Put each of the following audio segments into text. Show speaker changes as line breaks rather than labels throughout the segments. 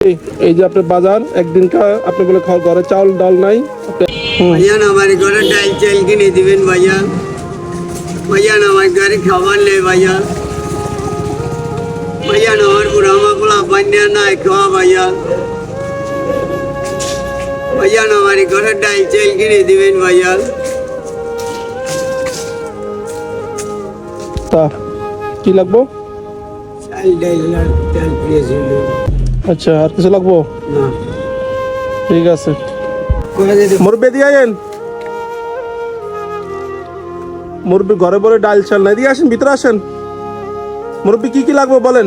এই যে আপনার বাজার একদিনকার আপনি বলে খাওয়ার ঘরে চাউল ডাল নাই
ভাইজান আমার ঘরে ডাল চাল কিনে দিবেন ভাইজান। ভাইজান আমার ঘরে খাবার নেই ভাইজান। ভাইজান আমার বুড়া মাগুলা পান্না নাই খাওয়া ভাইজান। ভাইজান আমার ঘরে ডাল চাল কিনে দিবেন ভাইজান।
তা কি লাগবো?
চাল ডাল ডাল পেঁয়াজ হলো
আচ্ছা, আর কিছু লাগবো?
না।
ঠিক আছে,
করে দিতে
মুরব্বি দিয়ে আইন। মুরব্বি ঘরে বলে ডাল চাল নাই, দিয়ে আসেন, ভিতরে আসেন। মুরব্বি কি কি লাগবে বলেন?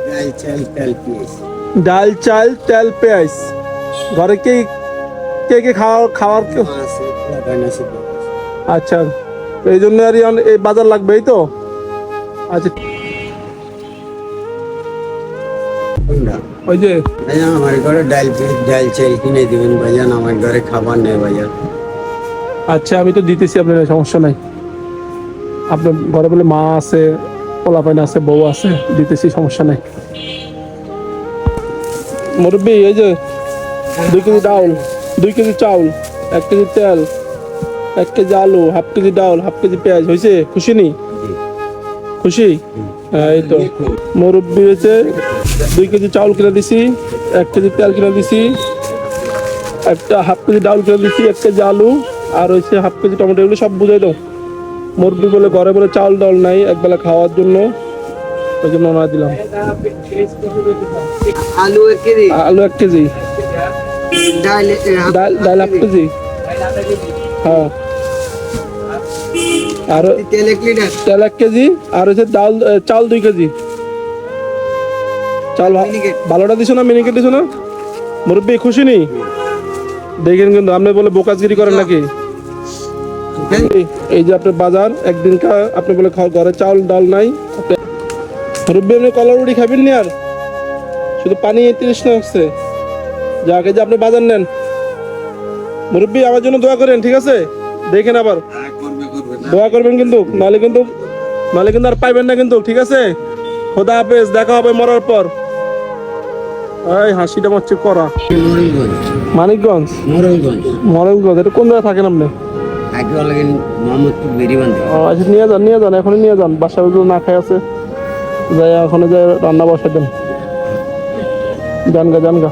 ডাল চাল ডাল পেঁয়াজ
ডাল চাল তেল পেঁয়াজ। ঘরে কে কে কে খাওয়ার
আছে লাগানো আছে।
আচ্ছা, এই জন্য আর এই বাজার লাগবে, এই তো। আচ্ছা, ওই যে
ভাইজান আমার ঘরে ডাল চাল কিনে দিবেন ভাইজান। আমার ঘরে খাবার নেই ভাইজান।
আচ্ছা, আমি তো দিতেছি, আপনার সমস্যা নাই। আপনার ঘরে বলে মা আছে, পোলাপাইন আছে, বউ আছে, দিতেছি, সমস্যা নাই। মুরব্বি এই যে 2 কেজি ডাউল, 2 কেজি চাউল, 1 কেজি তেল, 1 কেজি আলু, হাফ কেজি ডাউল, হাফ কেজি পেঁয়াজ হয়েছে। খুশি নি? খুশি? হ্যাঁ, এই তো। মুরব্বি হয়েছে 2 কেজি চাউল কিনে দিছি, 1 কেজি তেল কিনে দিছি, একটা হাফ কেজি ডাউল কিনে দিছি, 1 কেজি আলু, আর হয়েছে হাফ কেজি টমেটো। এগুলো সব বুঝাই দাও। মুরব্বি বলে ঘরে বলে চাউল ডাল নাই একবেলা খাওয়ার জন্য, ওই জন্য ওনা দিলাম।
আলু 1 কেজি,
আলু 1 কেজি,
ডাল
ডাল হাফ কেজি, হ্যাঁ, আর
তেল 1 লিটার,
তেল 1 কেজি, আর হচ্ছে চাল 2 কেজি। চাল ভালোটা দিছো না, মিনিকেট দিছো না? মুরব্বি খুশি নি? দেখেন কিন্তু আপনি বলে বোকাজগিরি করেন নাকি? এই যে আপনার বাজার একদিনকার আপনি বলে খাওয়ার ঘরে চাউল ডাল নাই। মুরব্বি আপনি কলার রুটি খাবেন নি? আর শুধু পানি 30 না হচ্ছে। যাকে যে আপনি বাজার নেন। মুরব্বি আমার জন্য দোয়া করেন, ঠিক আছে? দেখেন আবার দোয়া করবেন কিন্তু, নাহলে কিন্তু আর পাইবেন না কিন্তু, ঠিক আছে? খোদা হাফেজ, দেখা হবে মরার পর। এই হাসিটা হচ্ছে করা। মানিকগঞ্জ, মরণগঞ্জ, এটা কোন জায়গায় থাকেন আপনি? আচ্ছা, নিয়ে যান, এখনই নিয়ে যান। বাসায় না খাই আছে, যাই এখন যাই রান্না বসাই দেন। জানগা